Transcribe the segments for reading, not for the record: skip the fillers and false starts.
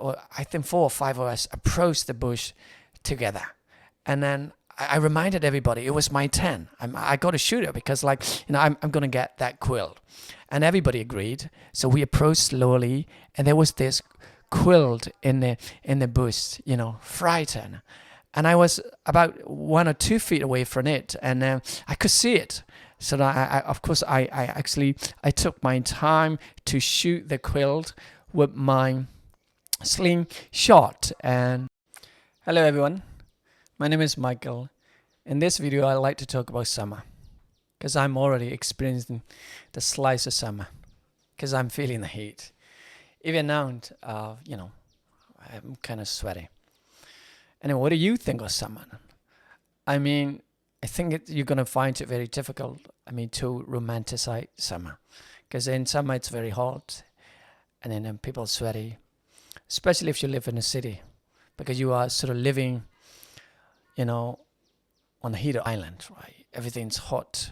or I think 4 or 5 of us approached the bush together. And then I reminded everybody it was my turn. I got to shoot it because, like, I'm going to get that quilt. And everybody agreed. So we approached slowly, and there was this quilt in the bush, frightened. And I was about 1 or 2 feet away from it, and I could see it. So I took my time to shoot the quilt with my slingshot. And hello everyone, my name is Michael. In this video, I'd like to talk about summer, because I'm already experiencing the slice of summer, because I'm feeling the heat. Even now, I'm kind of sweaty. Anyway, what do you think of summer? I think you're going to find it very difficult, to romanticize summer. Because in summer, it's very hot. And then people are sweaty. Especially if you live in a city. Because you are sort of living, on a heated island, right? Everything's hot.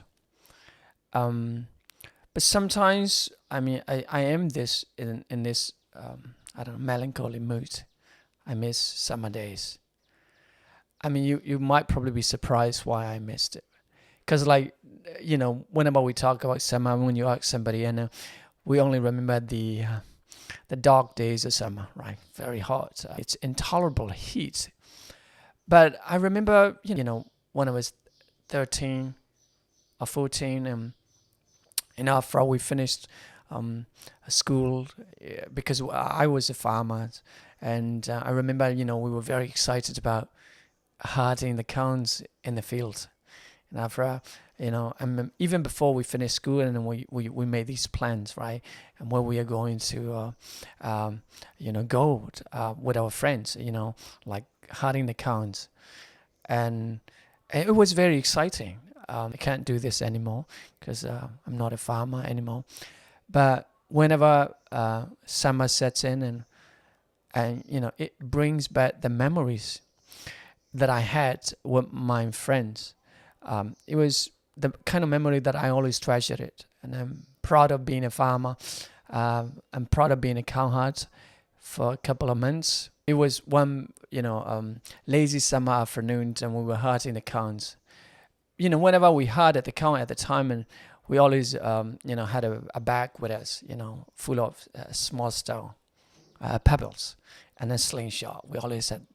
But sometimes, I am in this, melancholy mood. I miss summer days. You might probably be surprised why I missed it. Because, whenever we talk about summer, when you ask somebody, and we only remember the dark days of summer, right? Very hot. It's intolerable heat. But I remember, when I was 13 or 14, and after we finished school, because I was a farmer, and I remember, we were very excited about herding the cows in the field. And after, even before we finished school, and then we made these plans, right? And where we are going to, go with our friends, like herding the cows. And it was very exciting. I can't do this anymore because I'm not a farmer anymore. But whenever summer sets in, and it brings back the memories that I had with my friends. It was the kind of memory that I always treasured it. And I'm proud of being a farmer. I'm proud of being a cowherd for a couple of months. It was one, lazy summer afternoon, and we were herding the cows. Whenever we herded the cow at the time, and we always, had a bag with us, full of small stone, pebbles, and a slingshot. We always had,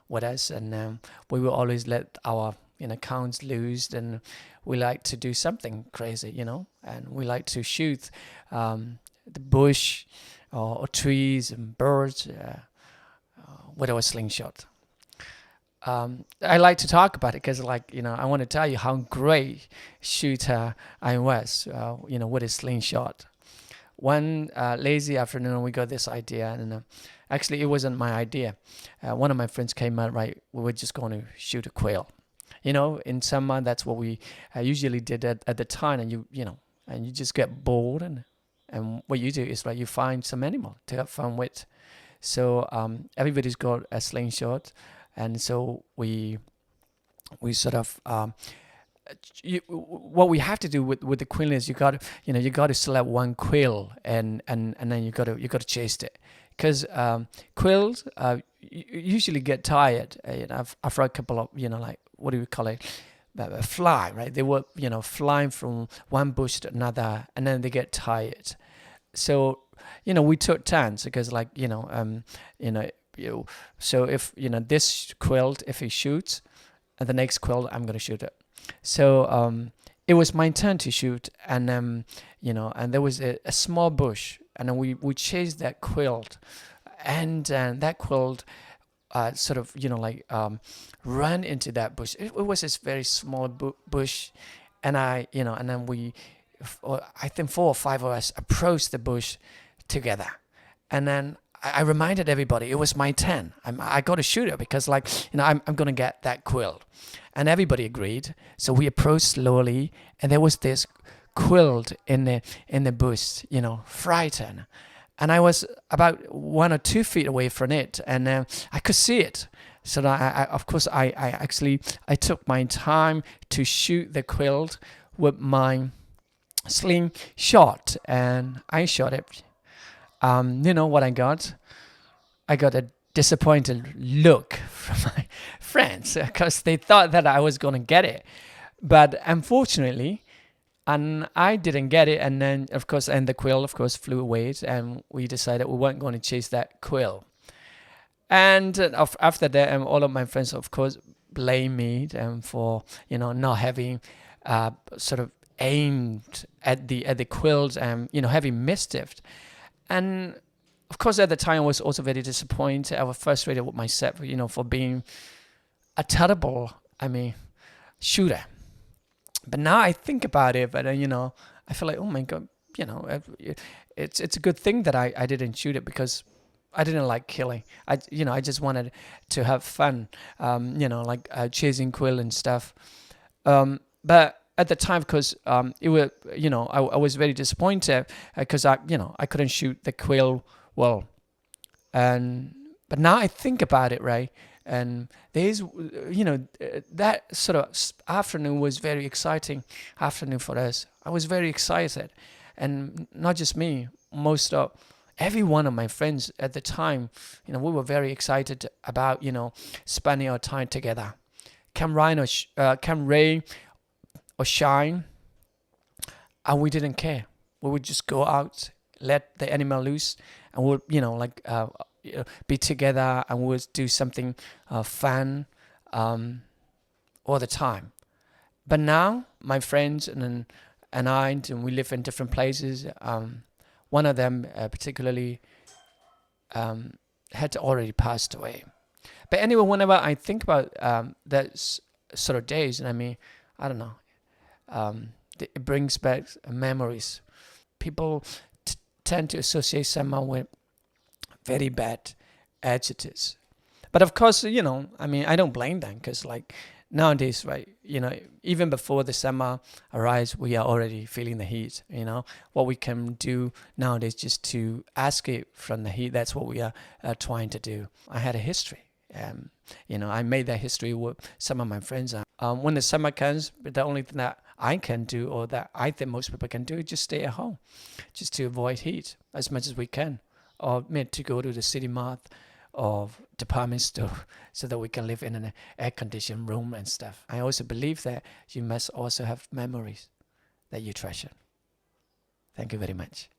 with us, and we will always let our cows loose, and we like to do something crazy, and we like to shoot the bush or trees and birds with our slingshot. I like to talk about it because, I want to tell you how great shooter I was, with a slingshot. One lazy afternoon, we got this idea, and actually, it wasn't my idea. One of my friends came out, right, we were just going to shoot a quail. In summer, that's what we usually did at the time, and you just get bored, and what you do is, you find some animal to have fun with. So everybody's got a slingshot, and so we sort of what we have to do with the quail is you got to select one quail, and then you got to chase it, because quails usually get tired after a couple of what do we call it, fly, right? They were flying from one bush to another, and then they get tired. So we took turns because so if this quilt, if he shoots, and the next quilt I'm gonna shoot it. So it was my turn to shoot, and and there was a small bush, and then we chased that quilt, and that quilt sort of ran into that bush. It was this very small bush, and and then I think 4 or 5 of us approached the bush together, and then I reminded everybody it was my turn. I got to shoot it because, I'm going to get that quilt. And everybody agreed. So we approached slowly, and there was this quilt in the bush, frightened. And I was about 1 or 2 feet away from it, and I could see it. So I took my time to shoot the quilt with my slingshot, and I shot it. What I got? I got a disappointed look from my friends because they thought that I was going to get it. But unfortunately, and I didn't get it. And then, of course, and the quill, of course, flew away. And we decided we weren't going to chase that quill. And after that, all of my friends, of course, blame me for, not having sort of aimed at the quills and, having missed it. And of course, at the time, I was also very disappointed. I was frustrated with myself, for being a terrible, shooter. But now I think about it, but I feel like, oh my God, it's a good thing that I didn't shoot it, because I didn't like killing. I just wanted to have fun, chasing quill and stuff. But at the time, because it was, I was very disappointed because I couldn't shoot the quill well. But now I think about it, right? And there's, that sort of afternoon was very exciting afternoon for us. I was very excited, and not just me, every one of my friends at the time, we were very excited about, spending our time together. Come rain or shine, and we didn't care. We would just go out, let the animal loose, and we'd, be together, and we'll do something fun all the time. But now my friends and I, and we live in different places. One of them particularly had already passed away. But anyway, whenever I think about that sort of days, and I don't know, it brings back memories. People tend to associate summer with very bad adjectives. But of course, I don't blame them, because nowadays, right, even before the summer arrives, we are already feeling the heat. What we can do nowadays just to escape from the heat, that's what we are trying to do. I had a history. I made that history with some of my friends. When the summer comes, the only thing that I can do, or that I think most people can do, is just stay at home, just to avoid heat as much as we can, or meant to go to the city mart or department store so that we can live in an air-conditioned room and stuff. I also believe that you must also have memories that you treasure. Thank you very much.